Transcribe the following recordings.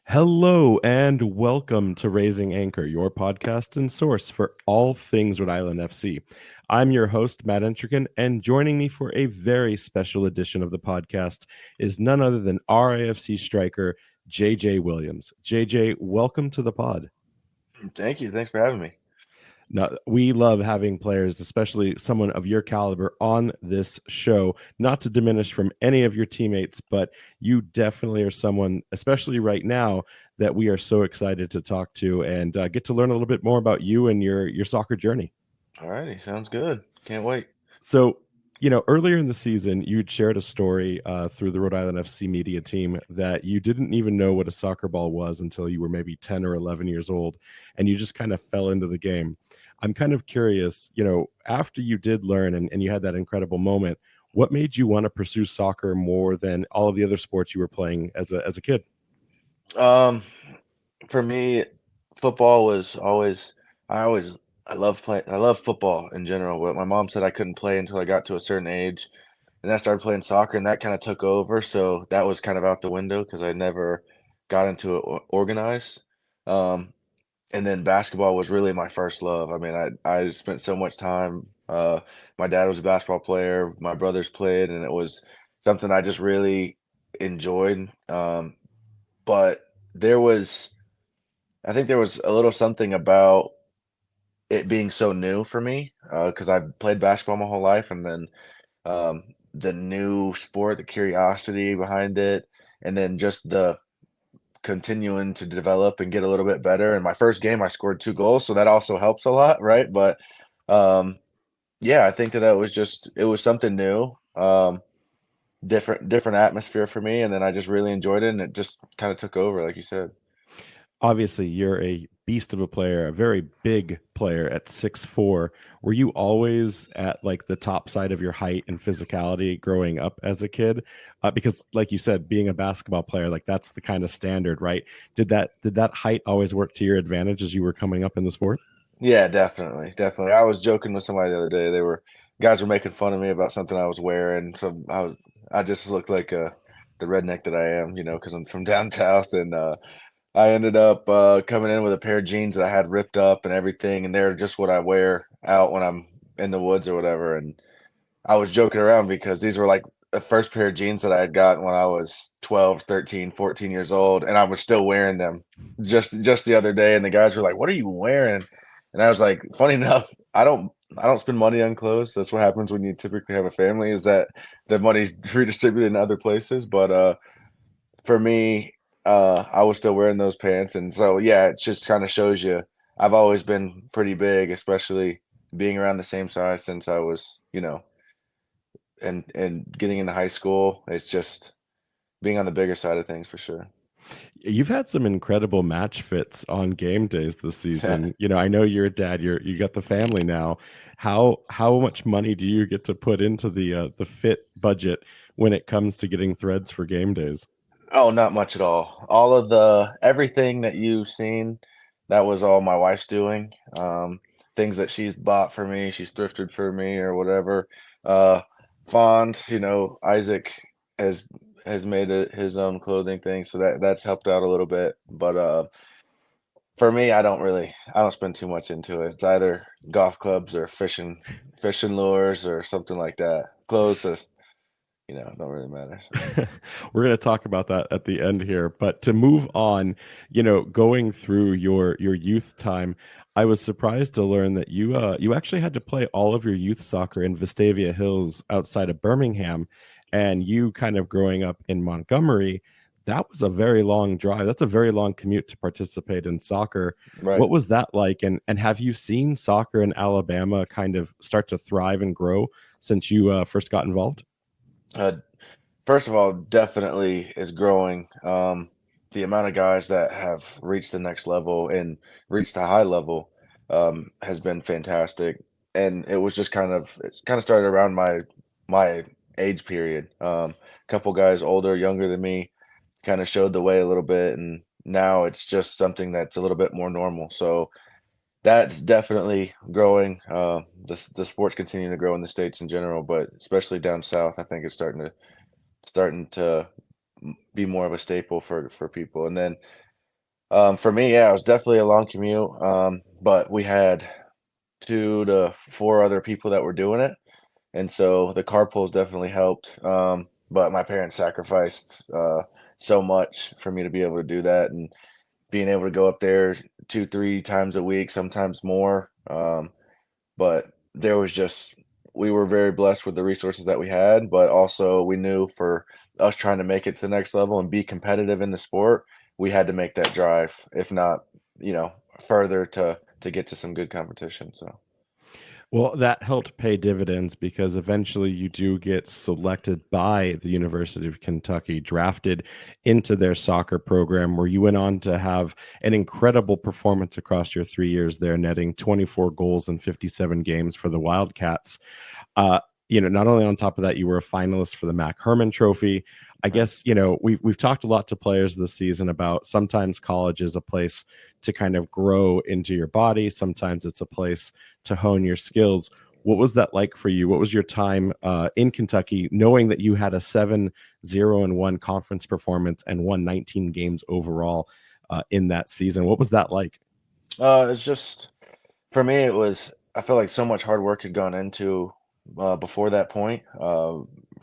Hello and welcome to Raising Anchor, your podcast and source for all things Rhode Island FC. I'm your host, Matt Entrican, and joining me for a very special edition of the podcast is none other than RIFC striker JJ Williams. JJ, welcome to the pod. Thank you. Thanks for having me. Now, we love having players, especially someone of your caliber, on this show. Not to diminish from any of your teammates, but you definitely are someone, especially right now, that we are so excited to talk to and get to learn a little bit more about you and your soccer journey. All righty. Sounds good. Can't wait. So, earlier in the season, you'd shared a story through the Rhode Island FC media team that you didn't even know what a soccer ball was until you were maybe 10 or 11 years old, and you just kind of fell into the game. I'm kind of curious, after you did learn and you had that incredible moment, what made you want to pursue soccer more than all of the other sports you were playing as a kid? Um, for me, football was always. I love playing. I love football in general. But my mom said I couldn't play until I got to a certain age, and I started playing soccer, and that kind of took over. So that was kind of out the window because I never got into it organized. Um, and then basketball was really my first love. I mean, I spent so much time. My dad was a basketball player. My brothers played, and it was something I just really enjoyed. But there was, I think there was a little something about it being so new for me because I've played basketball my whole life, and then um, the new sport, the curiosity behind it, and then just the continuing to develop and get a little bit better. In my first game, I scored 2 goals, so that also helps a lot, right? But um, yeah, I think that it was something new, different atmosphere for me, and then I just really enjoyed it, and it just kind of took over, like you said. Obviously, you're a beast of a player, a very big player at 6'4". Were you always at like the top side of your height and physicality growing up as a kid? Because, like you said, being a basketball player, like that's the kind of standard, right? Did that height always work to your advantage as you were coming up in the sport? Yeah, definitely, definitely. I was joking with somebody the other day. Guys were making fun of me about something I was wearing. So I just looked like the redneck that I am, because I'm from down south, and I ended up coming in with a pair of jeans that I had ripped up and everything, and they're just what I wear out when I'm in the woods or whatever. And I was joking around because these were like the first pair of jeans that I had gotten when I was 12, 13, 14 years old, and I was still wearing them just the other day. And the guys were like, "What are you wearing?" And I was like, funny enough, I don't spend money on clothes. That's what happens when you typically have a family, is that the money's redistributed in other places. But for me, I was still wearing those pants, and so yeah, it just kind of shows you. I've always been pretty big, especially being around the same size since I was, and getting into high school. It's just being on the bigger side of things for sure. You've had some incredible match fits on game days this season. I know you're a dad. You got the family now. How much money do you get to put into the fit budget when it comes to getting threads for game days? Oh, not much at all. All of the everything that you've seen, that was all my wife's doing. Things that she's bought for me, she's thrifted for me or whatever. Uh, Fond, Isaac has has made his own clothing thing, so that's helped out a little bit. But for me, I don't spend too much into it. It's either golf clubs or fishing lures or something like that. Clothes, don't really matter. So. We're going to talk about that at the end here, but to move on, going through your youth time, I was surprised to learn that you actually had to play all of your youth soccer in Vestavia Hills outside of Birmingham, and you kind of growing up in Montgomery, that was a very long drive. That's a very long commute to participate in soccer. Right. What was that like? And have you seen soccer in Alabama kind of start to thrive and grow since you first got involved? Uh, First of all, definitely is growing. The amount of guys that have reached the next level and reached a high level has been fantastic. And it kind of started around my age period. Couple guys older, younger than me, kind of showed the way a little bit, and now it's just something that's a little bit more normal. So that's definitely growing. The sports continue to grow in the states in general, but especially down south, I think it's starting to be more of a staple for people. And then For me, yeah, it was definitely a long commute. But we had 2 to 4 other people that were doing it, and so the carpools definitely helped. But my parents sacrificed so much for me to be able to do that, and being able to go up there 2, 3 times a week, sometimes more. But there was just we were very blessed with the resources that we had, but also we knew for us trying to make it to the next level and be competitive in the sport, we had to make that drive, if not, further to get to some good competition. So Well, that helped pay dividends because eventually you do get selected by the University of Kentucky, drafted into their soccer program, where you went on to have an incredible performance across your 3 years there, netting 24 goals in 57 games for the Wildcats. Uh, not only on top of that, you were a finalist for the Mac Herman Trophy. I right. guess we've talked a lot to players this season about sometimes college is a place to kind of grow into your body. Sometimes it's a place to hone your skills. What was that like for you? What was your time in Kentucky, knowing that you had a 7-0-1 conference performance and won 19 games overall in that season? What was that like? It's just for me, it was I feel like so much hard work had gone into before that point.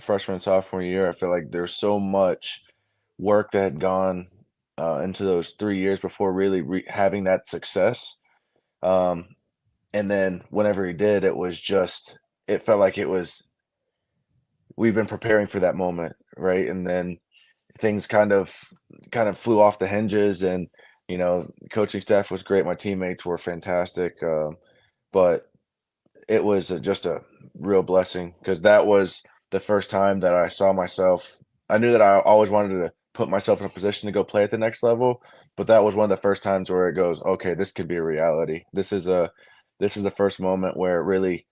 Freshman and sophomore year, I feel like there's so much work that had gone into those 3 years before really having that success. Um, and then whenever he did, it felt like it was we've been preparing for that moment, right? And then things kind of flew off the hinges, and coaching staff was great. My teammates were fantastic, but it was just a real blessing because that was the first time that I saw myself. I knew that I always wanted to put myself in a position to go play at the next level, but that was one of the first times where it goes, okay, this could be a reality. This is the first moment where it really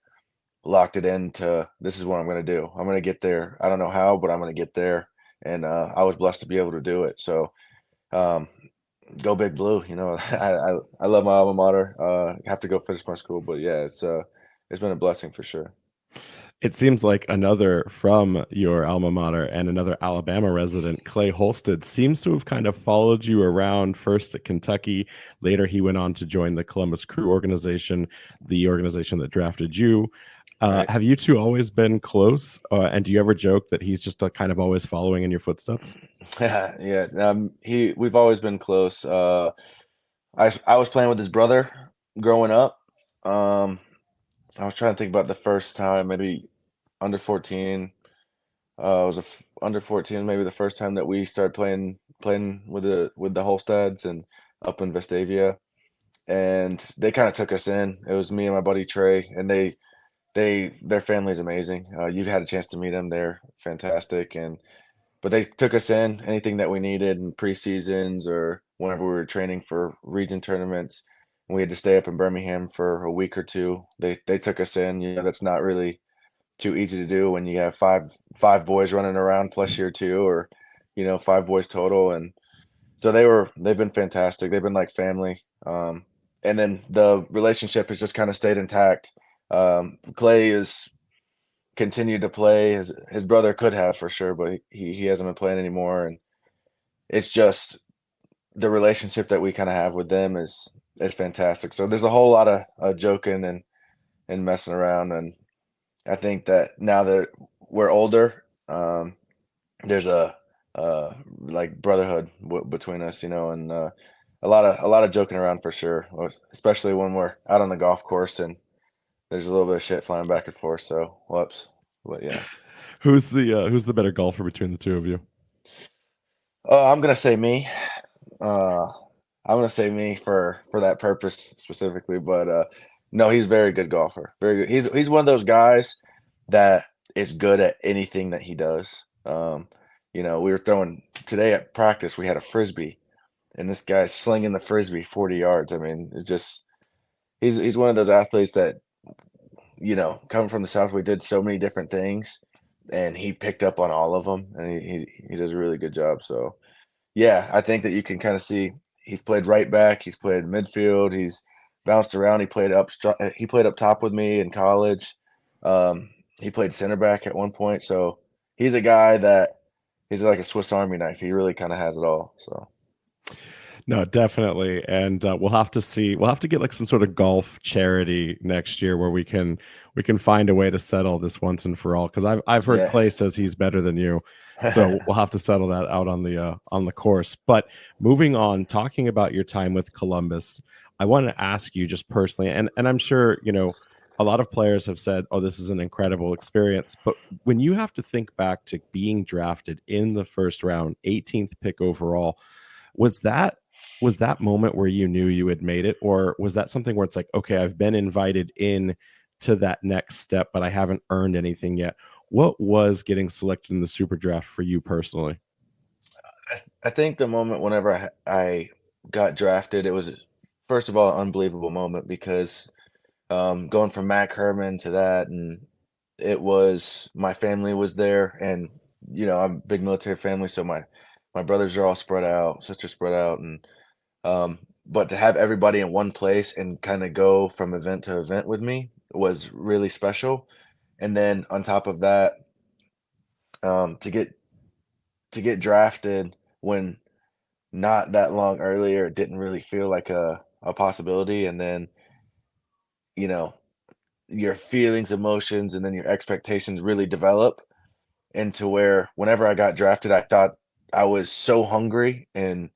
locked it into this is what I'm going to do. I'm going to get there. I don't know how, but I'm going to get there. And I was blessed to be able to do it. So um, go Big Blue. I love my alma mater. Have to go finish my school, but yeah, it's been a blessing for sure. It seems like another from your alma mater and another Alabama resident, Clay Holstad, seems to have kind of followed you around first at Kentucky. Later, he went on to join the Columbus Crew organization, the organization that drafted you. Right. Have you two always been close? And do you ever joke that he's just kind of always following in your footsteps? Yeah, yeah. We've always been close. I was playing with his brother growing up. Um, I was trying to think about the first time, maybe under 14. It was under 14, maybe the first time that we started playing with the Holstads and up in Vestavia, and they kind of took us in. It was me and my buddy Trey, and their family is amazing. You've had a chance to meet them; they're fantastic, and but they took us in anything that we needed in preseasons or whenever we were training for region tournaments. We had to stay up in Birmingham for a week or two. They took us in. That's not really too easy to do when you have five boys running around plus year two, or 5 boys total. And so they've been fantastic. They've been like family. And then the relationship has just kind of stayed intact. Clay is continued to play. His brother could have for sure, but he hasn't been playing anymore. And it's just the relationship that we kind of have with them is fantastic. So there's a whole lot of joking and messing around. And I think that now that we're older, there's like brotherhood between us, and a lot of joking around for sure, especially when we're out on the golf course and there's a little bit of shit flying back and forth. So whoops, but yeah. Who's the better golfer between the two of you? I'm gonna say me. Uh, I'm gonna say me for that purpose specifically, but no, he's a very good golfer. Very good. He's one of those guys that is good at anything that he does. We were throwing today at practice. We had a frisbee, and this guy's slinging the frisbee 40 yards. I mean, it's just he's one of those athletes that coming from the South, we did so many different things, and he picked up on all of them, and he does a really good job. So yeah, I think that you can kind of see he's played right back, he's played midfield, he's bounced around. He played up top with me in college. He played center back at one point, so he's a guy that he's like a Swiss Army knife. He really kind of has it all. So No, definitely. And we'll have to see. We'll have to get like some sort of golf charity next year where we can find a way to settle this once and for all. Because I've heard Yeah. Clay says he's better than you, so we'll have to settle that out on the course. But moving on, talking about your time with Columbus, I want to ask you just personally, and I'm sure a lot of players have said, "Oh, this is an incredible experience." But when you have to think back to being drafted in the first round, 18th pick overall, was that moment where you knew you had made it, or was that something where it's like, okay, I've been invited in to that next step, but I haven't earned anything yet? What was getting selected in the super draft for you personally? I think the moment whenever I got drafted, it was first of all an unbelievable moment because going from Mac Herman to that, and it was my family was there, and I'm a big military family, so my brothers are all spread out, sisters spread out, and but to have everybody in one place and kind of go from event to event with me was really special. And then on top of that, to get drafted when not that long earlier, it didn't really feel like a possibility. And then, you know, your feelings, emotions, and then your expectations really develop into where whenever I got drafted, I thought I was so hungry and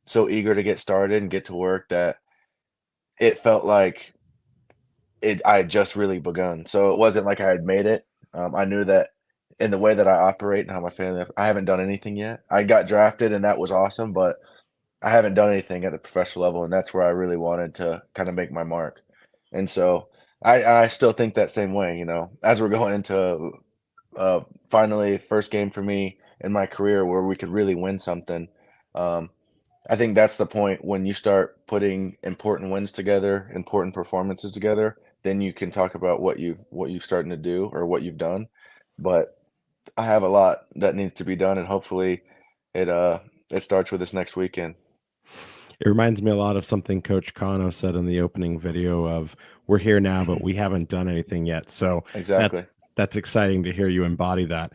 so eager to get started and get to work that it felt like I had just really begun. So it wasn't like I had made it. I knew that in the way that I operate and how my family, I haven't done anything yet. I got drafted and that was awesome, but I haven't done anything at the professional level, and that's where I really wanted to kind of make my mark. And so I still think that same way, as we're going into finally first game for me in my career where we could really win something. Um, I think that's the point when you start putting important wins together, important performances together, then you can talk about what you've starting to do or what you've done. But I have a lot that needs to be done, and hopefully it uh it starts with this next weekend. It reminds me a lot of something Coach Kano said in the opening video of, "We're here now, but we haven't done anything yet." So that Exactly. that's exciting to hear you embody that.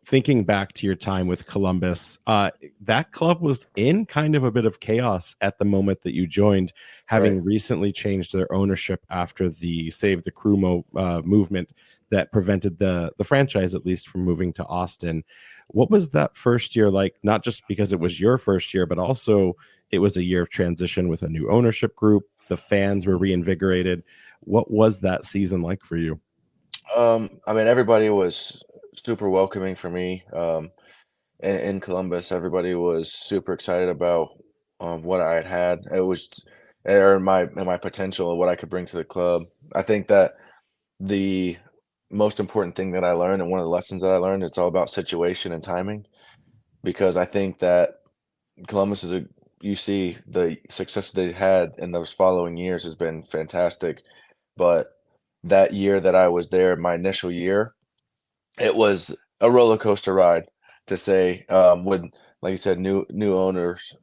Thinking back to your time with Columbus, that club was in kind of a bit of chaos at the moment that you joined, Right. having recently changed their ownership after the Save the Crew movement that prevented the franchise at least from moving to Austin. What was that first year like? Not just because it was your first year, but also it was a year of transition with a new ownership group. The fans were reinvigorated. What was that season like for you? I mean, everybody was super welcoming for me. In Columbus, everybody was super excited about what I had had. It was or my potential of what I could bring to the club. I think that the most important thing that I learned and one of the lessons that I learned, it's all about situation and timing because I think that Columbus is a you see the success they had in those following years has been fantastic. But that year that I was there, my initial year, it was a roller coaster ride to say, with, like you said, new owners,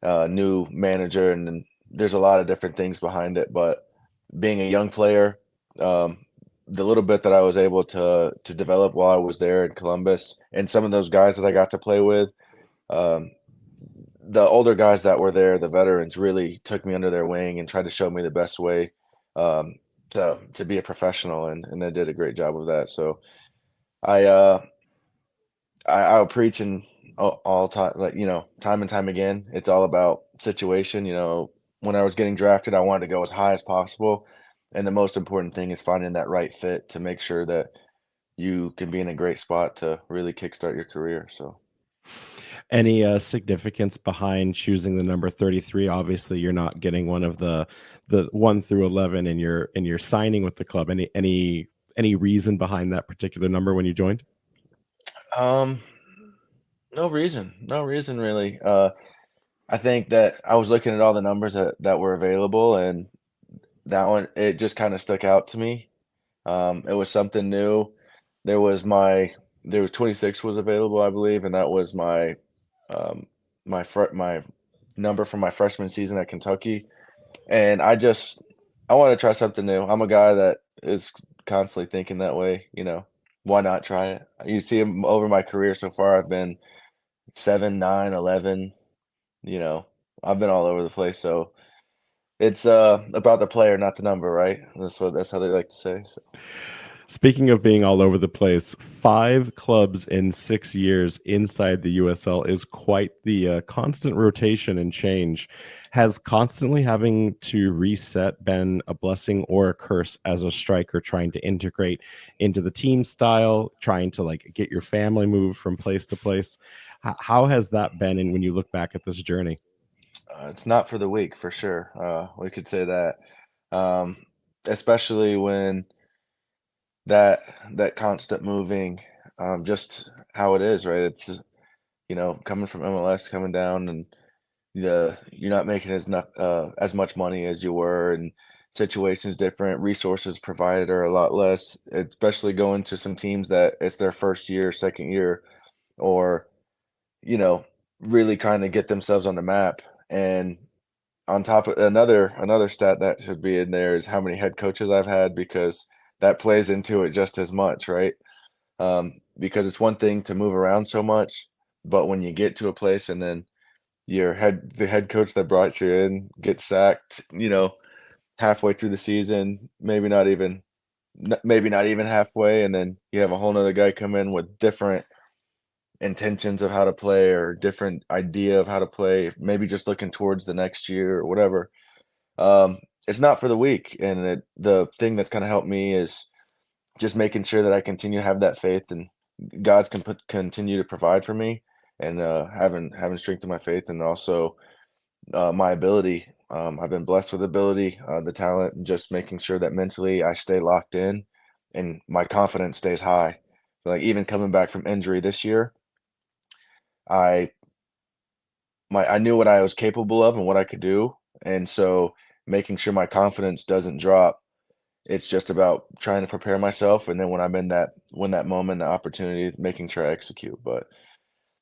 new manager, and then there's a lot of different things behind it. But being a young player, um, the little bit that I was able to develop while I was there in Columbus, and some of those guys that I got to play with, um, the older guys that were there, the veterans, really took me under their wing and tried to show me the best way um, to be a professional, and they did a great job of that. So I uh, I'll preach and all time, like time and time again. It's all about situation. When I was getting drafted, I wanted to go as high as possible, and the most important thing is finding that right fit to make sure that you can be in a great spot to really kickstart your career. So. Any significance behind choosing the number 33? Obviously, you're not getting one of the 1 through 11 in your signing with the club. Any reason behind that particular number when you joined? Um, no reason really. I think that I was looking at all the numbers that were available, and that one it just kind of stuck out to me. It was something new. There was my there was 26 was available, I believe, and that was um my number from my freshman season at Kentucky. And I want to try something new. I'm a guy that is constantly thinking that way. Why not try it? You see 'em over my career so far, I've been 7, 9, 11, you know. I've been all over the place. So it's about the player, not the number, right? That's how they like to say. So. Speaking of being all over the place, 5 clubs in 6 years inside the USL is quite the constant rotation and change. Has constantly having to reset been a blessing or a curse as a striker trying to integrate into the team style, trying to like get your family moved from place to place? How has that been? And when you look back at this journey? It's not for the weak, for sure. We could say that, um, especially when that that constant moving, just how it is, right? It's coming from MLS, coming down, and you're not making as much money as you were, and situations different, resources provided are a lot less, especially going to some teams that it's their first year, second year, or you know, really kind of get themselves on the map. And on top of another stat that should be in there is how many head coaches I've had, because that plays into it just as much, right? Because it's one thing to move around so much, but when you get to a place and then the head coach that brought you in gets sacked, halfway through the season, maybe not even halfway, and then you have a whole nother guy come in with different intentions of how to play or different idea of how to play, maybe just looking towards the next year or whatever. It's not for the weak, and the thing that's kind of helped me is just making sure that I continue to have that faith and continue to provide for me, and having strength in my faith, and also my ability. I've been blessed with ability, the talent, and just making sure that mentally I stay locked in and my confidence stays high. Like even coming back from injury this year, I I knew what I was capable of and what I could do, and so making sure my confidence doesn't drop. It's just about trying to prepare myself, and then when that moment, the opportunity, making sure I execute. But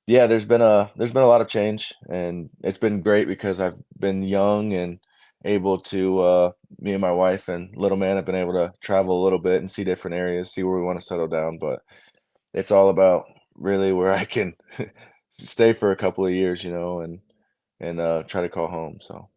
yeah, there's been a lot of change, and it's been great because I've been young and able to me and my wife and little man have been able to travel a little bit and see different areas, see where we want to settle down. But it's all about really where I can stay for a couple of years, and try to call home. So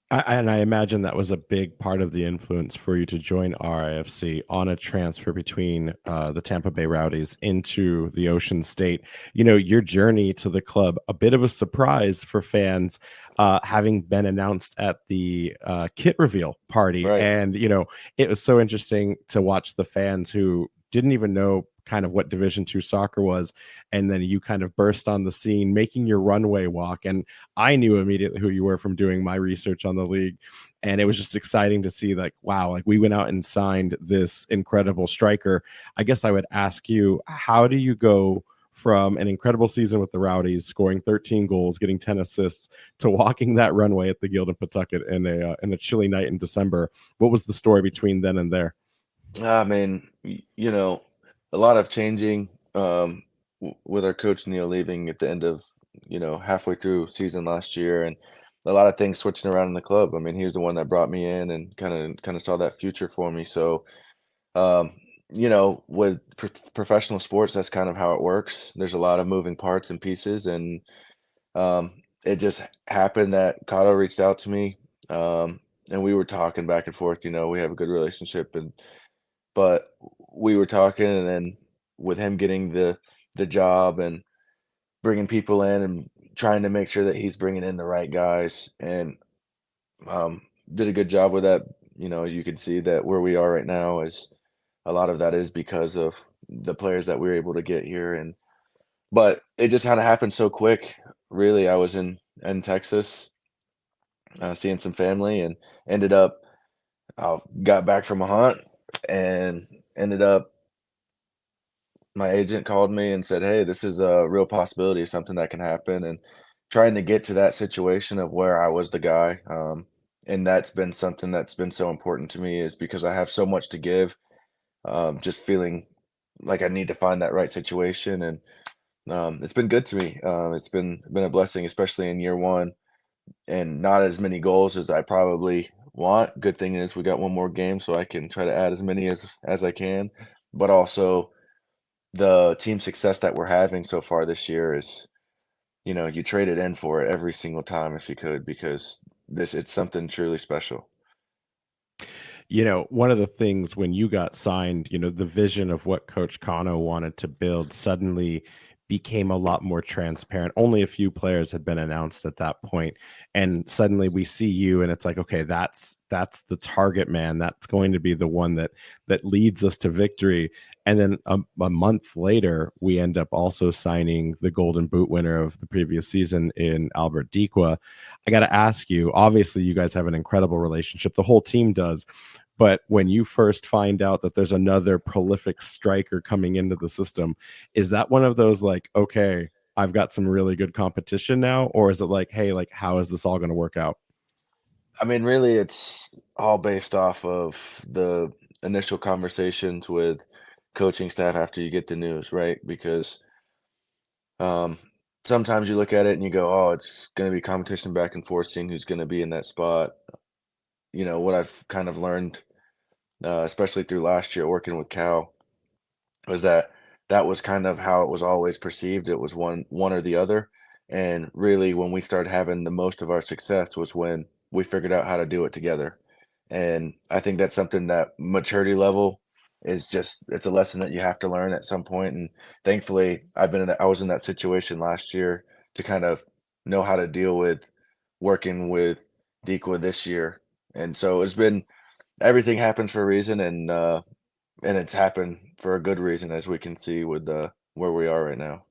And I imagine that was a big part of the influence for you to join RIFC on a transfer between the Tampa Bay Rowdies into the Ocean State. You know, your journey to the club, a bit of a surprise for fans, having been announced at the kit reveal party. right. And, you know, it was so interesting to watch the fans who didn't even know kind of what Division II soccer was. And then you kind of burst on the scene, making your runway walk. And I knew immediately who you were from doing my research on the league. And it was just exciting to see, like, wow, like we went out and signed this incredible striker. I guess I would ask you, how do you go from an incredible season with the Rowdies, scoring 13 goals, getting 10 assists, to walking that runway at the Guild in Pawtucket in a chilly night in December? What was the story between then and there? I mean, a lot of changing, with our coach Neil leaving at the end of, halfway through season last year, and a lot of things switching around in the club. I mean, he was the one that brought me in and kind of saw that future for me. So, um, with professional sports, that's kind of how it works. There's a lot of moving parts and pieces, and it just happened that Kato reached out to me, and we were talking back and forth. We have a good relationship, but we were talking, and then with him getting the job and bringing people in and trying to make sure that he's bringing in the right guys, and did a good job with that. You can see that where we are right now is a lot of that is because of the players that we were able to get here, and but it just kind of happened so quick. Really, I was in Texas, seeing some family, and ended up got back from a hunt and ended up my agent called me and said, "Hey, this is a real possibility, something that can happen," and trying to get to that situation of where I was the guy. And that's been something that's been so important to me, is because I have so much to give. Just feeling like I need to find that right situation, and it's been good to me. It's been a blessing, especially in year one, and not as many goals as I probably want. Good thing is we got one more game, so I can try to add as many as I can, but also the team success that we're having so far this year is, you trade it in for it every single time if you could, because it's something truly special. One of the things when you got signed, the vision of what Coach Kano wanted to build suddenly became a lot more transparent. Only a few players had been announced at that point, and suddenly we see you, and it's like, okay, that's the target man. That's going to be the one that leads us to victory. And then a month later, we end up also signing the Golden Boot winner of the previous season in Albert Dikwa. I got to ask you, obviously, you guys have an incredible relationship. The whole team does. But when you first find out that there's another prolific striker coming into the system, is that one of those like, okay, I've got some really good competition now? Or is it like, hey, like, how is this all going to work out? I mean, really, it's all based off of the initial conversations with coaching staff after you get the news, right? Because um, sometimes you look at it and you go, "Oh, it's going to be competition back and forth, seeing who's going to be in that spot." What I've kind of learned, especially through last year working with Cal, was that that was kind of how it was always perceived. It was one or the other. And really, when we started having the most of our success was when we figured out how to do it together. And I think that's something that maturity level is just it's a lesson that you have to learn at some point. And thankfully, I was in that situation last year to kind of know how to deal with working with Dequa this year. And so it's been everything happens for a reason, and it's happened for a good reason, as we can see with where we are right now.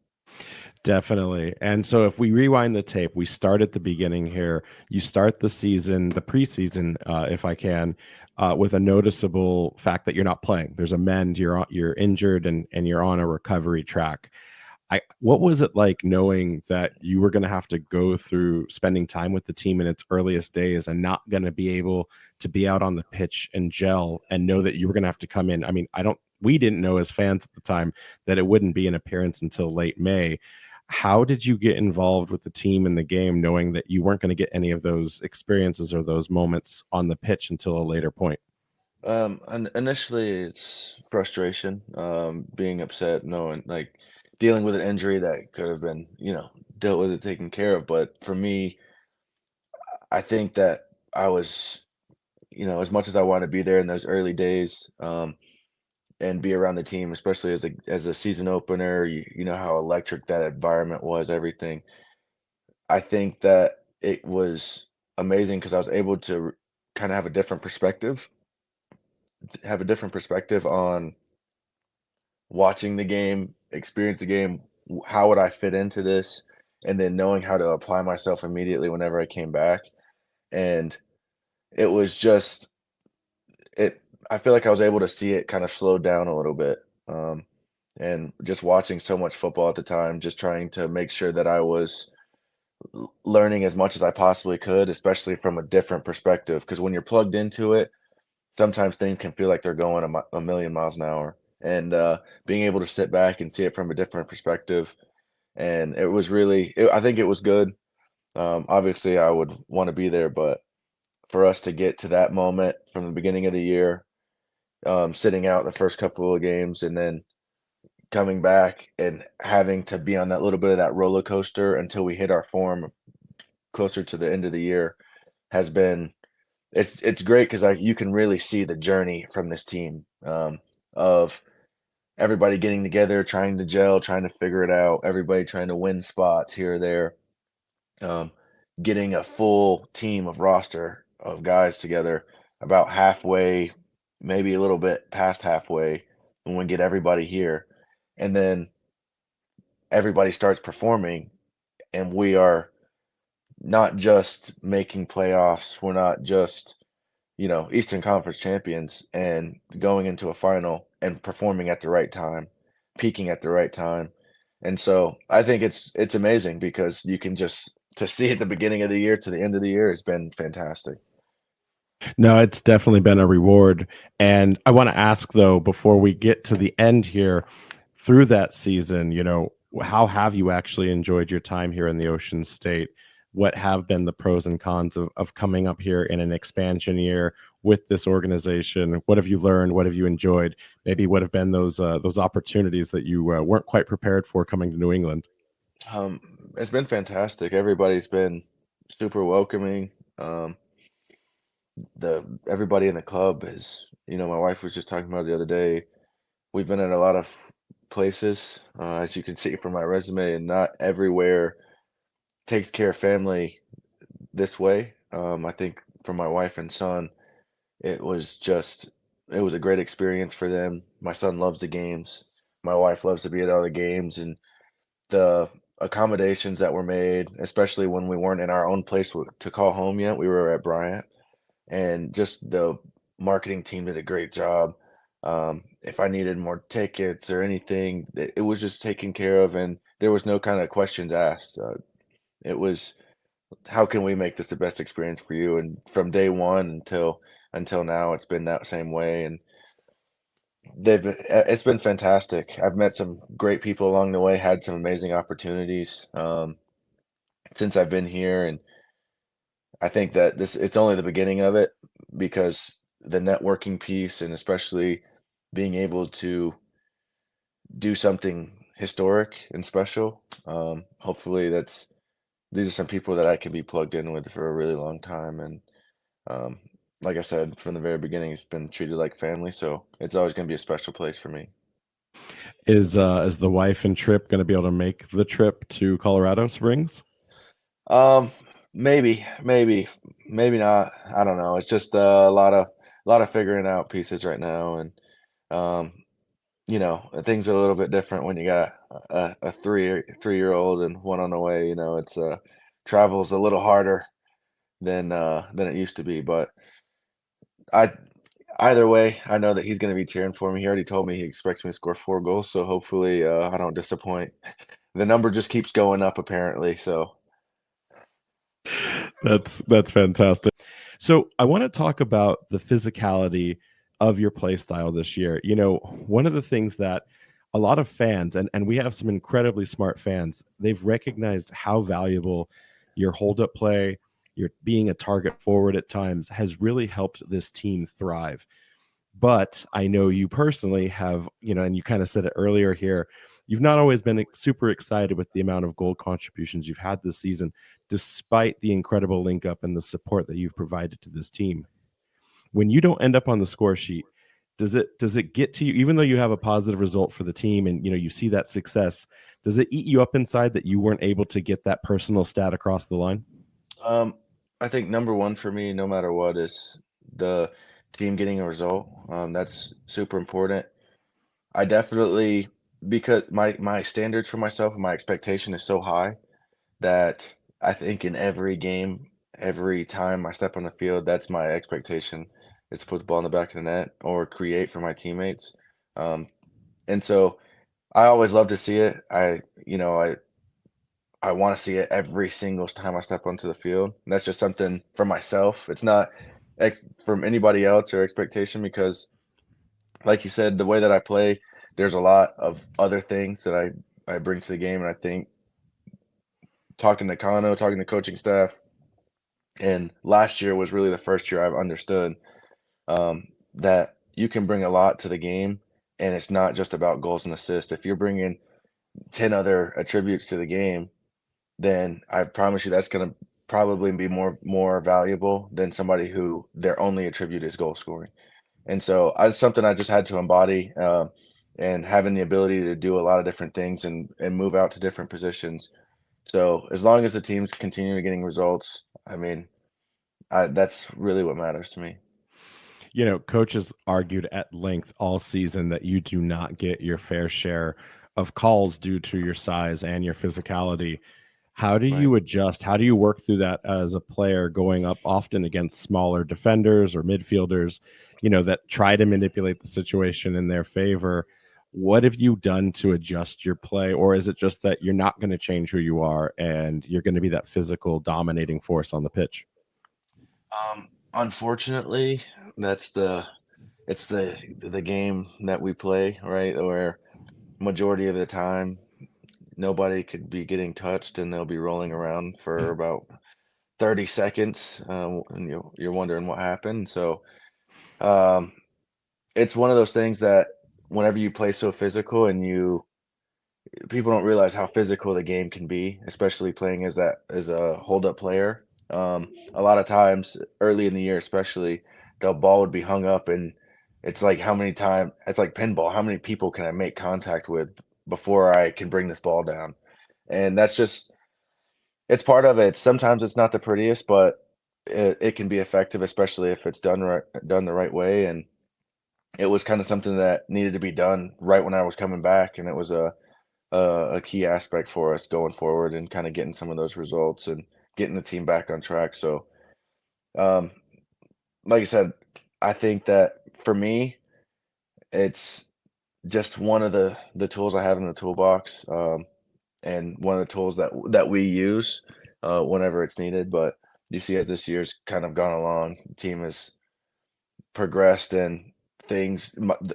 Definitely. And so if we rewind the tape, we start at the beginning here. You start the season, the preseason, if I can, with a noticeable fact that you're not playing. There's a mend, you're injured and you're on a recovery track. What was it like knowing that you were going to have to go through spending time with the team in its earliest days and not going to be able to be out on the pitch and gel and know that you were going to have to come in? I mean, we didn't know as fans at the time that it wouldn't be an appearance until late May. How did you get involved with the team in the game, knowing that you weren't going to get any of those experiences or those moments on the pitch until a later point? And initially, it's frustration, being upset, knowing like dealing with an injury that could have been, dealt with and taken care of. But for me, I think that I was, as much as I want to be there in those early days, and be around the team, especially as a season opener, you know how electric that environment was, everything. I think that it was amazing because I was able to kind of have a different perspective on watching the game, experience the game, how would I fit into this, and then knowing how to apply myself immediately whenever I came back. And it was just it. I feel like I was able to see it kind of slow down a little bit. And just watching so much football at the time, just trying to make sure that I was learning as much as I possibly could, especially from a different perspective. Because when you're plugged into it, sometimes things can feel like they're going a million miles an hour. And being able to sit back and see it from a different perspective, and it was really, I think it was good. Obviously, I would want to be there, but for us to get to that moment from the beginning of the year, sitting out the first couple of games, and then coming back and having to be on that little bit of that roller coaster until we hit our form closer to the end of the year has been it's great because you can really see the journey from this team, of everybody getting together, trying to gel, trying to figure it out, everybody trying to win spots here or there, um, getting a full team of roster of guys together about halfway, maybe a little bit past halfway when we get everybody here, and then everybody starts performing, and we are not just making playoffs, we're not just, Eastern Conference champions and going into a final and performing at the right time, peaking at the right time. And so I think it's amazing because you can just to see at the beginning of the year to the end of the year has been fantastic. No, it's definitely been a reward. And I want to ask, though, before we get to the end here, through that season, how have you actually enjoyed your time here in the Ocean State? What have been the pros and cons of coming up here in an expansion year with this organization? What have you learned? What have you enjoyed? Maybe what have been those opportunities that you weren't quite prepared for coming to New England? Um, it's been fantastic. Everybody's been super welcoming. Um, the everybody in the club is, my wife was just talking about the other day. We've been in a lot of places, as you can see from my resume, and not everywhere takes care of family this way. I think for my wife and son, it was just it was a great experience for them. My son loves the games. My wife loves to be at all the games, and the accommodations that were made, especially when we weren't in our own place to call home yet. We were at Bryant, and just the marketing team did a great job. If I needed more tickets or anything, it was just taken care of, and there was no kind of questions asked. It was, how can we make this the best experience for you? And from day one until now, it's been that same way, and it's been fantastic. I've met some great people along the way, had some amazing opportunities since I've been here, and I think that this it's only the beginning of it, because the networking piece, and especially being able to do something historic and special. Hopefully, these are some people that I can be plugged in with for a really long time, and um, like I said from the very beginning, it's been treated like family, so it's always going to be a special place for me. Is the wife and Trip going to be able to make the trip to Colorado Springs? Um, maybe not. I don't know. It's just a lot of figuring out pieces right now, and um, things are a little bit different when you got a 3-year old and one on the way. It's travel's a little harder than it used to be. But I either way, I know that he's going to be cheering for me. He already told me he expects me to score 4 goals, so hopefully I don't disappoint. The number just keeps going up apparently. So That's fantastic. So I want to talk about the physicality of your play style this year. One of the things that a lot of fans, and we have some incredibly smart fans, they've recognized how valuable your hold up play, your being a target forward at times has really helped this team thrive. But I know you personally have, and you kind of said it earlier here, you've not always been super excited with the amount of goal contributions you've had this season, despite the incredible link up and the support that you've provided to this team. When you don't end up on the score sheet, does it get to you, even though you have a positive result for the team and you see that success, does it eat you up inside that you weren't able to get that personal stat across the line? um, I think number one for me, no matter what, is the team getting a result. That's super important. I definitely, because my standards for myself and my expectation is so high that I think in every game, every time I step on the field, that's my expectation, is to put the ball in the back of the net or create for my teammates. Um, and so I always love to see it. I want to see it every single time I step onto the field. And that's just something for myself. It's not from anybody else or expectation, because, like you said, the way that I play, there's a lot of other things that I bring to the game, and I think talking to Kano, talking to coaching staff, and last year was really the first year I've understood that you can bring a lot to the game, and it's not just about goals and assists. If you're bringing 10 other attributes to the game, then I promise you that's going to probably be more valuable than somebody who their only attribute is goal scoring. And so it's something I just had to embody, and having the ability to do a lot of different things and move out to different positions. So as long as the team's continuing getting results, I mean, that's really what matters to me. Coaches argued at length all season that you do not get your fair share of calls due to your size and your physicality. How do Right. you adjust? How do you work through that as a player going up often against smaller defenders or midfielders, that try to manipulate the situation in their favor? What have you done to adjust your play? Or is it just that you're not going to change who you are and you're going to be that physical dominating force on the pitch? Unfortunately, that's the game that we play, right? Where majority of the time nobody could be getting touched, and they'll be rolling around for about 30 seconds, and you're wondering what happened. So um, it's one of those things that whenever you play so physical and people don't realize how physical the game can be, especially playing as a hold up player. A lot of times early in the year, especially, the ball would be hung up, and it's like how many times it's like pinball. How many people can I make contact with before I can bring this ball down? And that's just it's part of it. Sometimes it's not the prettiest, but it can be effective, especially if it's done the right way. And it was kind of something that needed to be done right when I was coming back, and it was a key aspect for us going forward and kind of getting some of those results and getting the team back on track. So, um, like I said, I think that for me, it's just one of the tools I have in the toolbox, and one of the tools that we use whenever it's needed. But you see, as this year's kind of gone along, the team has progressed and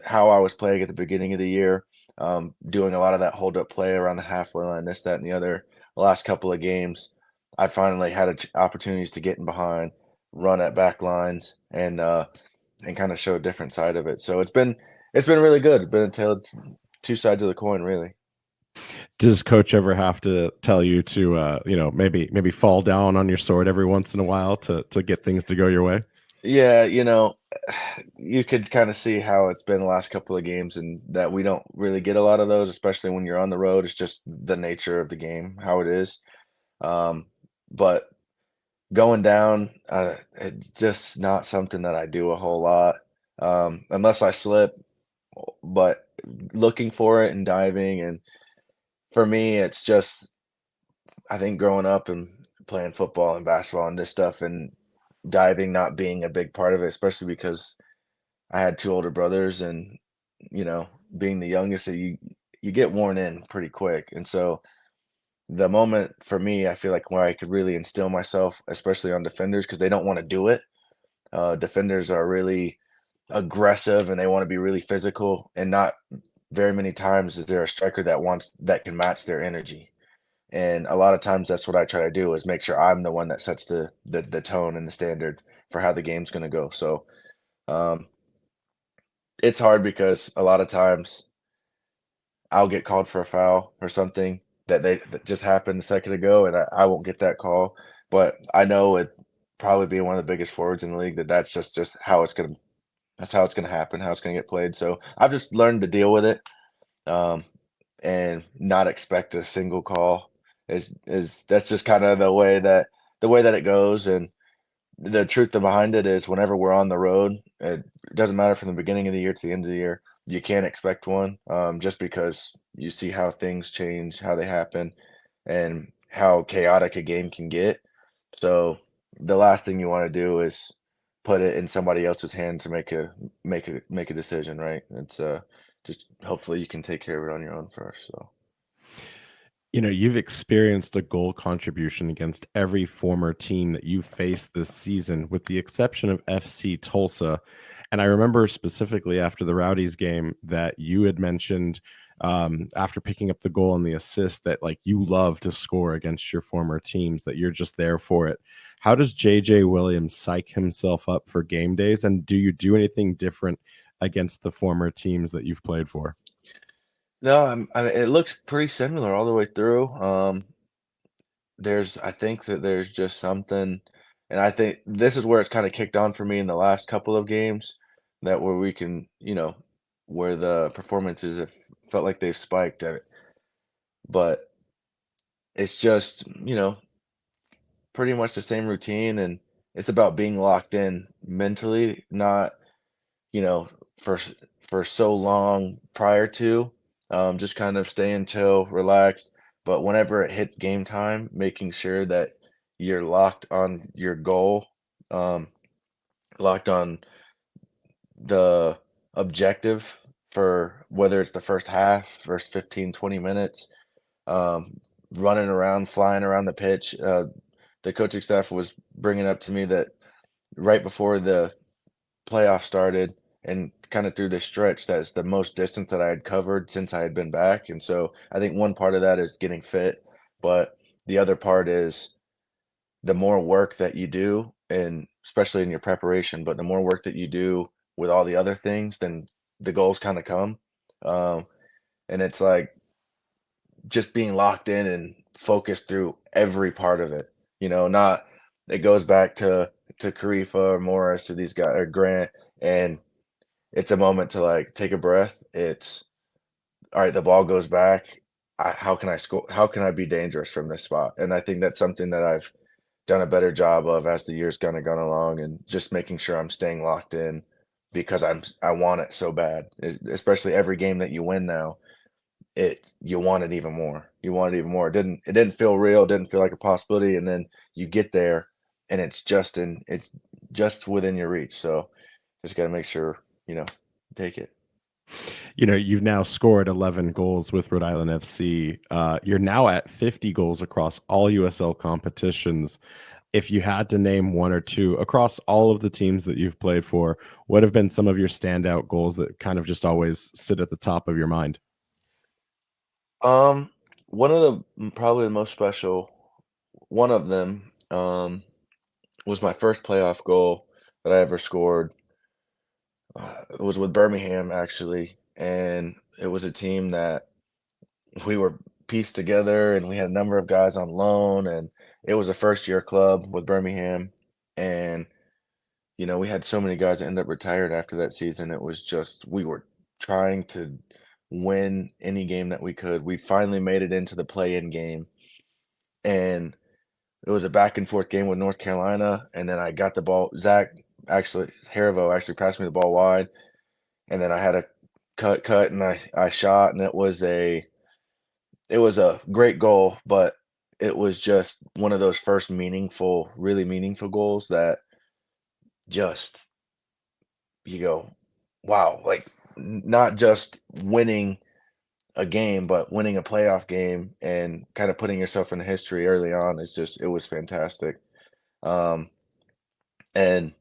how I was playing at the beginning of the year, doing a lot of that hold up play around the halfway line, this, that, and the other. The last couple of games, I finally had opportunities to get in behind, run at back lines, and kind of show a different side of it. So it's been really good. It's been a tale, two sides of the coin, really. Does coach ever have to tell you to, maybe fall down on your sword every once in a while to get things to go your way? Yeah, you could kind of see how it's been the last couple of games, and that we don't really get a lot of those, especially when you're on the road. It's just the nature of the game, how it is. Um, but going down, it's just not something that I do a whole lot, unless I slip. But looking for it and diving, and for me, it's just I think growing up and playing football and basketball and this stuff, and diving not being a big part of it, especially because I had 2 older brothers, and, you know, being the youngest, so you get worn in pretty quick. And so the moment for me, I feel like where I could really instill myself, especially on defenders, because they don't wanna do it. Defenders are really aggressive, and they wanna be really physical, and not very many times is there a striker that can match their energy. And a lot of times that's what I try to do, is make sure I'm the one that sets the tone and the standard for how the game's gonna go. So, um, it's hard because a lot of times I'll get called for a foul or something that just happened a second ago, and I won't get that call. But I know, with probably being one of the biggest forwards in the league, that's just how it's gonna happen, how it's gonna get played. So I've just learned to deal with it, um, and not expect a single call. Is That's just kind of the way that it goes. And the truth behind it is, whenever we're on the road, it doesn't matter from the beginning of the year to the end of the year, you can't expect one, just because you see how things change, how they happen, and how chaotic a game can get. So the last thing you want to do is put it in somebody else's hand to make a decision, right? It's just hopefully you can take care of it on your own first. So. You've experienced a goal contribution against every former team that you faced this season, with the exception of FC Tulsa. And I remember specifically after the Rowdies game that you had mentioned, after picking up the goal and the assist, that like you love to score against your former teams, that you're just there for it. How does JJ Williams psych himself up for game days? And do you do anything different against the former teams that you've played for? No, it looks pretty similar all the way through. I think that there's just something, and I think this is where it's kind of kicked on for me in the last couple of games, that where we can, where the performances have felt like they've spiked at it. But it's just, pretty much the same routine, and it's about being locked in mentally, not, you know, for for so long prior to, just kind of staying chill, relaxed. But whenever it hits game time, making sure that you're locked on your goal, um, locked on the objective, for whether it's the first half, first 15, 20 minutes, um, running around, flying around the pitch. The coaching staff was bringing up to me that right before the playoff started, and kind of through this stretch, that's the most distance that I had covered since I had been back. And so I think one part of that is getting fit, but the other part is the more work that you do, and especially in your preparation, but the more work that you do with all the other things, then the goals kind of come. Um, and it's like just being locked in and focused through every part of it. Not it goes back to Karifa or Morris or these guys or Grant, and it's a moment to like take a breath. It's all right. The ball goes back. How can I score? How can I be dangerous from this spot? And I think that's something that I've done a better job of as the years kind of gone along, and just making sure I'm staying locked in because I want it so bad. Especially every game that you win now, you want it even more. You want it even more. It didn't feel real, didn't feel like a possibility, and then you get there and it's just within your reach. So just got to make sure, take it. You've now scored 11 goals with Rhode Island FC. You're now at 50 goals across all USL competitions. If you had to name one or two across all of the teams that you've played for, what have been some of your standout goals that kind of just always sit at the top of your mind? Um, One of the probably the most special one of them was my first playoff goal that I ever scored. It was with Birmingham actually, and it was a team that we were pieced together, and we had a number of guys on loan, and it was a first year club with Birmingham, and we had so many guys that ended up retired after that season. It was just we were trying to win any game that we could. We finally made it into the play-in game, and it was a back and forth game with North Carolina, and then I got the ball. Harivo actually passed me the ball wide, and then I had a cut, and I shot, and it was a great goal, but it was just one of those first really meaningful goals that just you go, wow, like not just winning a game, but winning a playoff game and kind of putting yourself in history early on it was fantastic. Um, and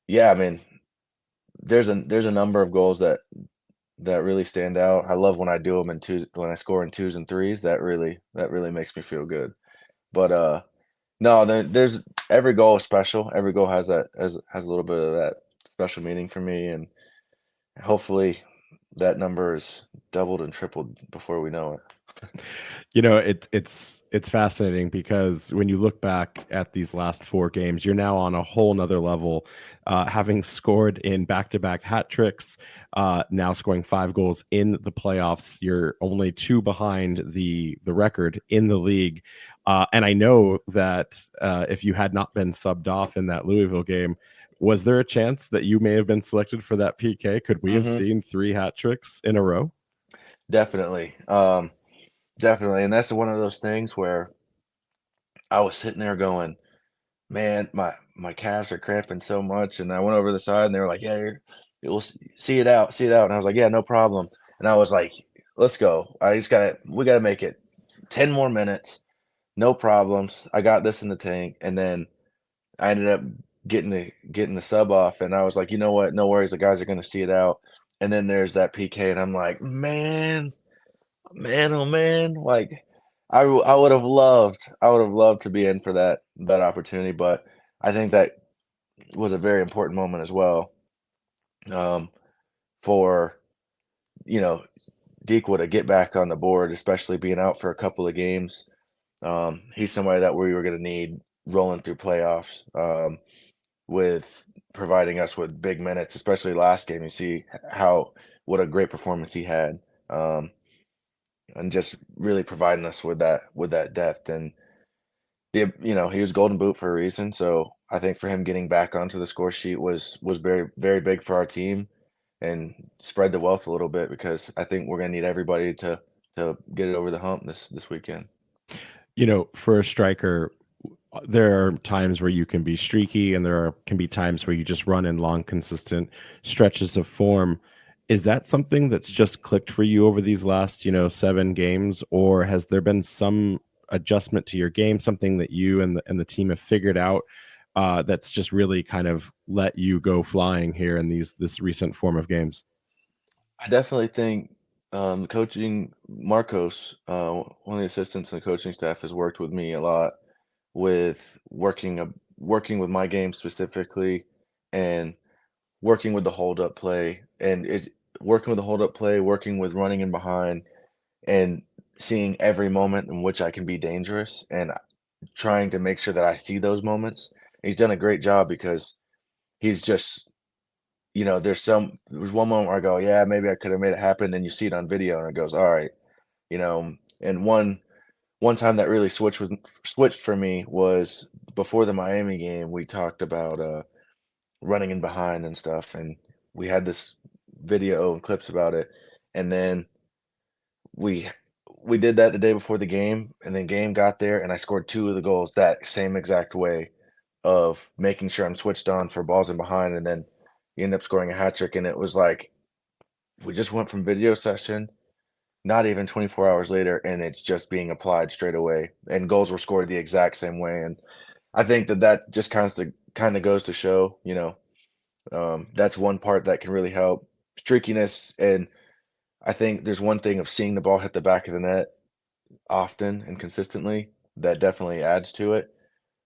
yeah, I mean, there's a number of goals that really stand out. I love when I do them in twos, when I score in twos and threes. That really makes me feel good. But no, there's every goal is special. Every goal has a little bit of that special meaning for me, and hopefully that number is doubled and tripled before we know it. It's fascinating because when you look back at these last four games, you're now on a whole nother level, having scored in back-to-back hat tricks, now scoring 5 goals in the playoffs. You're only 2 behind the record in the league, and I know that if you had not been subbed off in that Louisville game, was there a chance that you may have been selected for that PK? Could we have Hmm. seen 3 hat tricks in a row? Definitely, definitely, and that's one of those things where I was sitting there going, "Man, my calves are cramping so much," and I went over to the side, and they were like, "Yeah, you'll see it out," and I was like, "Yeah, no problem," and I was like, "Let's go. We gotta make it 10 more minutes, no problems. I got this in the tank," and then I ended up getting the sub off, and I was like, "You know what? No worries. The guys are gonna see it out." And then there's that PK, and I'm like, man, oh man, like I would have loved to be in for that opportunity, but I think that was a very important moment as well, um, for you know Dikwa to get back on the board, especially being out for a couple of games. He's somebody that we were going to need rolling through playoffs, with providing us with big minutes, especially last game. You see how what a great performance he had. And just really providing us with that depth, and he was Golden Boot for a reason. So I think for him getting back onto the score sheet was very very big for our team, and spread the wealth a little bit, because I think we're gonna need everybody to get it over the hump this weekend. For a striker, there are times where you can be streaky, and can be times where you just run in long, consistent stretches of form. Is that something that's just clicked for you over these last, 7 games, or has there been some adjustment to your game, something that you and the team have figured out that's just really kind of let you go flying here in this recent form of games? I definitely think, coaching Marcos, one of the assistants in the coaching staff, has worked with me a lot with working with my game specifically, and working with the hold up play, and working with the hold up play, working with running in behind, and seeing every moment in which I can be dangerous and trying to make sure that I see those moments. He's done a great job because he's just, there's one moment where I go, yeah, maybe I could have made it happen. Then you see it on video and it goes, all right, and one time that really switched for me was before the Miami game. We talked about running in behind and stuff, and we had this video and clips about it. And then we we did that the day before the game, and then game got there, and I scored two of the goals that same exact way of making sure I'm switched on for balls in behind, and then you end up scoring a hat trick. And it was like we just went from video session, not even 24 hours later, and it's just being applied straight away, and goals were scored the exact same way. And I think that just kind of goes to show, that's one part that can really help streakiness. And I think there's one thing of seeing the ball hit the back of the net often and consistently that definitely adds to it.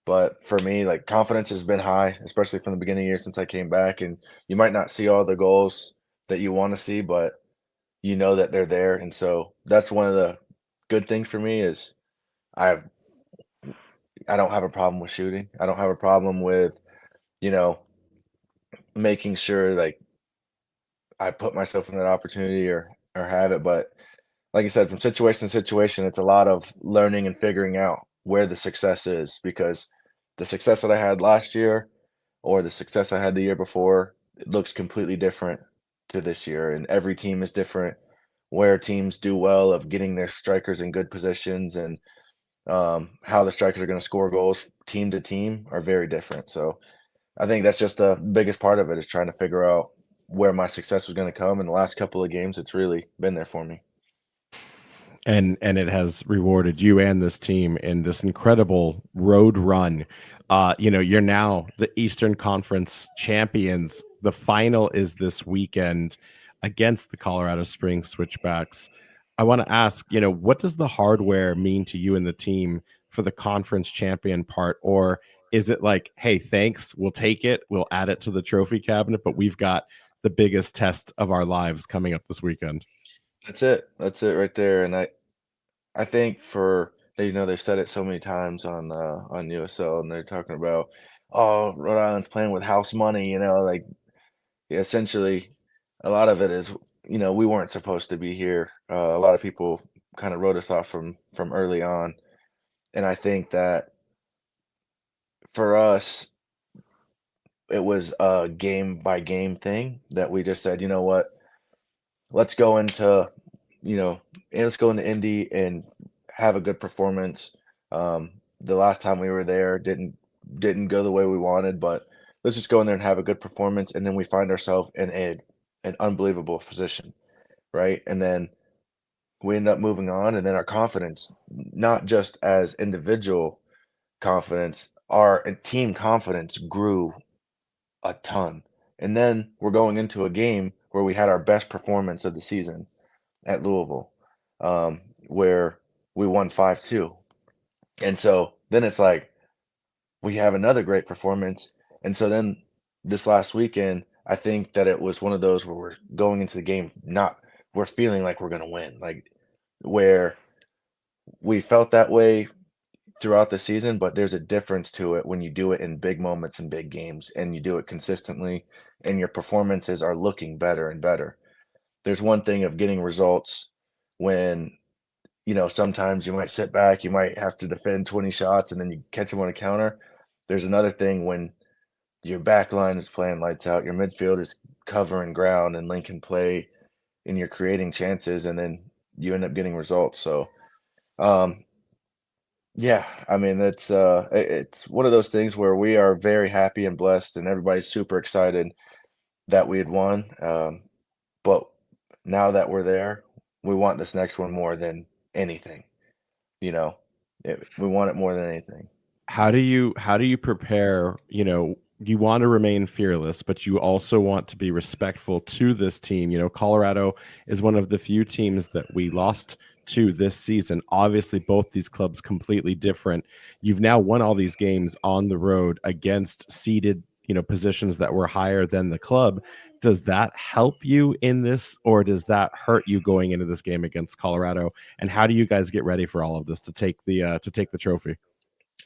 But for me, like, confidence has been high, especially from the beginning of the year since I came back. And you might not see all the goals that you want to see, but you know that they're there. And so that's one of the good things for me is I I don't have a problem with shooting. I don't have a problem with, you know, making sure like I put myself in that opportunity or have it. But like I said, from situation to situation, it's a lot of learning and figuring out where the success is, because the success that I had last year or the success I had the year before, it looks completely different to this year. And every team is different. Where teams do well of getting their strikers in good positions and how the strikers are going to score goals team to team are very different. So I think that's just the biggest part of it is trying to figure out where my success was going to come. In the last couple of games, it's really been there for me. And it has rewarded you and this team in this incredible road run. You're now the Eastern Conference champions. The final is this weekend against the Colorado Springs Switchbacks. I want to ask, what does the hardware mean to you and the team for the conference champion part? Or is it like, hey, thanks, we'll take it, we'll add it to the trophy cabinet, but we've got the biggest test of our lives coming up this weekend? That's it. That's it right there. And I think they've said it so many times on USL, and they're talking about, oh, Rhode Island's playing with house money, like, essentially a lot of it is, we weren't supposed to be here. A lot of people kind of wrote us off from early on. And I think that for us, it was a game by game thing that we just said, you know what, let's go into, you know, let's go into Indy and have a good performance. The last time we were there didn't go the way we wanted, but let's just go in there and have a good performance, and then we find ourselves in an unbelievable position, right? And then we end up moving on, and then our confidence, not just as individual confidence, our team confidence grew a ton. And then we're going into a game where we had our best performance of the season at Louisville, where we won 5-2. And so then it's like we have another great performance. And so then this last weekend, I think that it was one of those where we're going into the game, we're feeling like we're going to win, like where we felt that way throughout the season, but there's a difference to it when you do it in big moments and big games and you do it consistently and your performances are looking better and better. There's one thing of getting results when, sometimes you might sit back, you might have to defend 20 shots and then you catch them on a counter. There's another thing when your back line is playing lights out, your midfield is covering ground and linking play, and you're creating chances, and then you end up getting results. So, um, yeah, I mean, it's one of those things where we are very happy and blessed, and everybody's super excited that we had won. But now that we're there, we want this next one more than anything. You know, we want it more than anything. How do you prepare? You want to remain fearless, but you also want to be respectful to this team. Colorado is one of the few teams that we lost to this season. Obviously, both these clubs completely different. You've now won all these games on the road against seeded positions that were higher than the club. Does that help you in this, or does that hurt you going into this game against Colorado? And how do you guys get ready for all of this to take the trophy?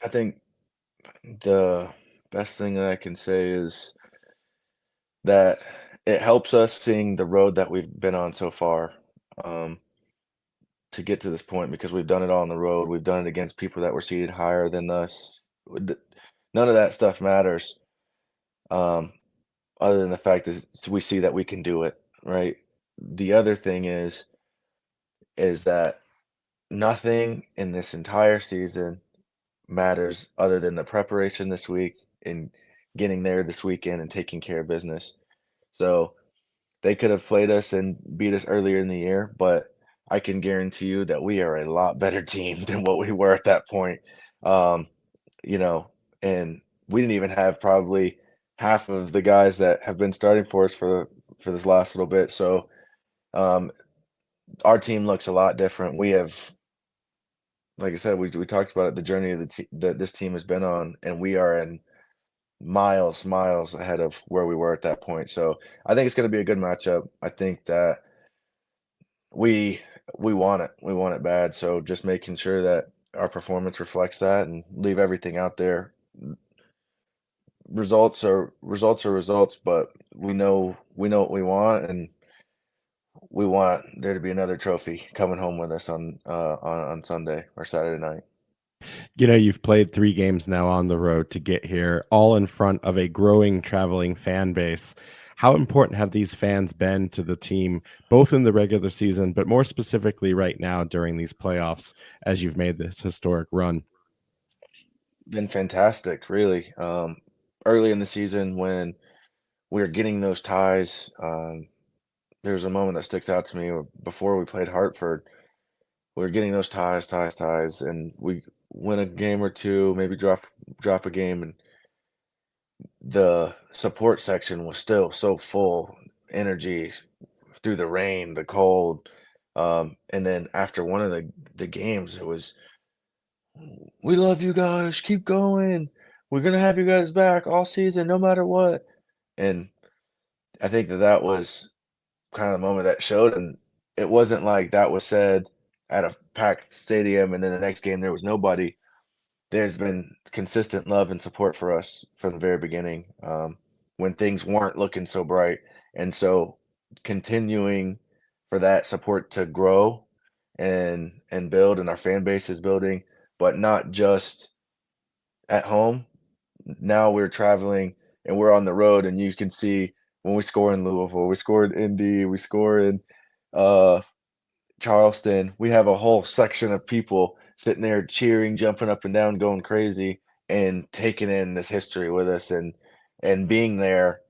I think the best thing that I can say is that it helps us seeing the road that we've been on so far, um, to get to this point because we've done it all on the road. We've done it against people that were seated higher than us. None of that stuff matters, um, other than the fact that we see that we can do it, right? The other thing is that nothing in this entire season matters other than the preparation this week and getting there this weekend and taking care of business. So they could have played us and beat us earlier in the year, but I can guarantee you that we are a lot better team than what we were at that point. Um, you know, and we didn't even have probably half of the guys that have been starting for us for this last little bit. So um, our team looks a lot different. We have, like I said, we talked about it, the journey of that this team has been on, and we are in miles ahead of where we were at that point. So I think it's going to be a good matchup. I think that we we want it. We want it bad. So just making sure that our performance reflects that and leave everything out there. Results are results, but we know what we want, and we want there to be another trophy coming home with us on Sunday or Saturday night. You've played 3 games now on the road to get here, all in front of a growing traveling fan base. How important have these fans been to the team, both in the regular season, but more specifically right now during these playoffs as you've made this historic run? Been fantastic, really. Early in the season when we were getting those ties, there's a moment that sticks out to me before we played Hartford. We were getting those ties, and we win a game or two, maybe drop a game, and the support section was still so full, energy through the rain, the cold. And then after one of the games, it was, "We love you guys, keep going. We're gonna have you guys back all season, no matter what." And I think that was kind of the moment that showed, and it wasn't like that was said at a packed stadium, and then the next game there was nobody. There's been consistent love and support for us from the very beginning, when things weren't looking so bright, and so continuing for that support to grow and build, and our fan base is building, but not just at home. Now we're traveling and we're on the road, and you can see when we score in Louisville, we scored in Indy, we score in uh, Charleston, we have a whole section of people sitting there cheering, jumping up and down, going crazy, and taking in this history with us and being there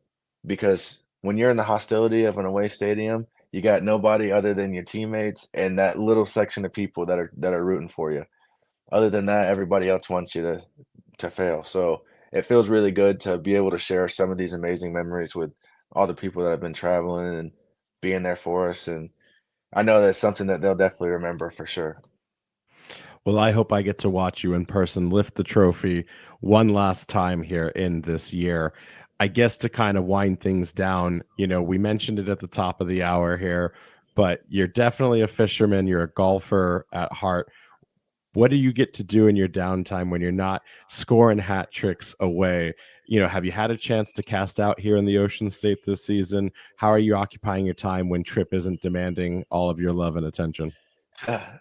because when you're in the hostility of an away stadium, you got nobody other than your teammates and that little section of people that are rooting for you. Other than that, everybody else wants you to fail. So it feels really good to be able to share some of these amazing memories with all the people that have been traveling and being there for us. And I know that's something that they'll definitely remember for sure. Well, I hope I get to watch you in person lift the trophy one last time here in this year. I guess to kind of wind things down, we mentioned it at the top of the hour here, but you're definitely a fisherman. You're a golfer at heart. What do you get to do in your downtime when you're not scoring hat tricks away? Have you had a chance to cast out here in the Ocean State this season? How are you occupying your time when Trip isn't demanding all of your love and attention?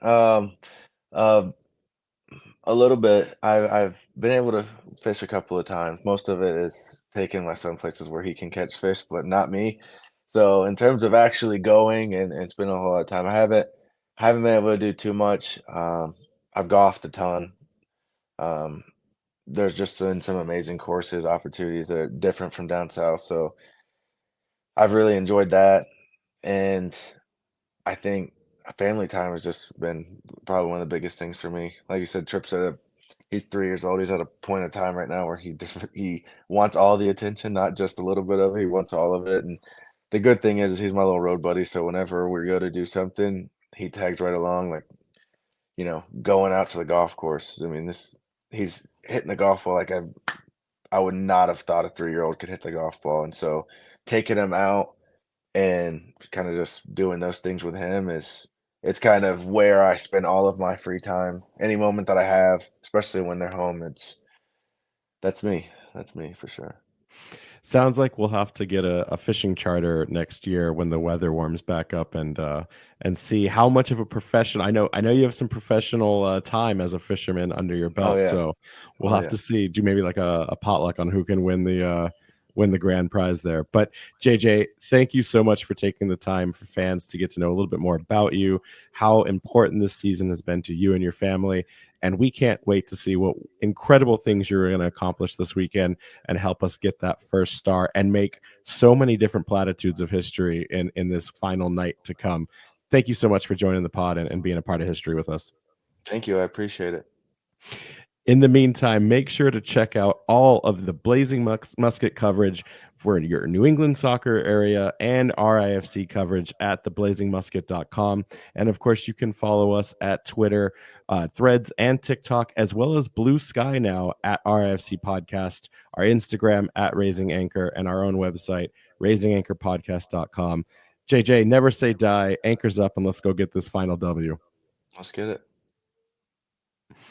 um, uh, a little bit. I've been able to fish a couple of times. Most of it is taking my son places where he can catch fish, but not me. So in terms of actually going and spending a whole lot of time, I haven't been able to do too much. I've golfed a ton. Um, there's just been some amazing courses, opportunities that are different from down south. So I've really enjoyed that. And I think family time has just been probably one of the biggest things for me. Like you said, Tripp's he's 3 years old. He's at a point in time right now where he wants all the attention, not just a little bit of it. He wants all of it. And the good thing is he's my little road buddy. So whenever we go to do something, he tags right along, like, going out to the golf course. I mean, he's hitting the golf ball like I've I would not have thought a 3-year-old could hit the golf ball, and so taking him out and kinda just doing those things with him is it's kind of where I spend all of my free time. Any moment that I have, especially when they're home, that's me. That's me for sure. Sounds like we'll have to get a fishing charter next year when the weather warms back up and see how much of a professional. I know you have some professional time as a fisherman under your Oh, belt, yeah. so we'll Oh, have yeah. to see. Do maybe like a potluck on who can win the grand prize there. But JJ, thank you so much for taking the time for fans to get to know a little bit more about you, how important this season has been to you and your family. And we can't wait to see what incredible things you're going to accomplish this weekend and help us get that first star and make so many different platitudes of history in this final night to come. Thank you so much for joining the pod and being a part of history with us. Thank you, I appreciate it. In the meantime, make sure to check out all of the Blazing Musket coverage for your New England soccer area and RIFC coverage at theblazingmusket.com. And of course, you can follow us at Twitter, Threads, and TikTok, as well as Blue Sky now at RIFC Podcast, our Instagram at Raising Anchor, and our own website, raisinganchorpodcast.com. JJ, never say die. Anchor's up, and let's go get this final W. Let's get it.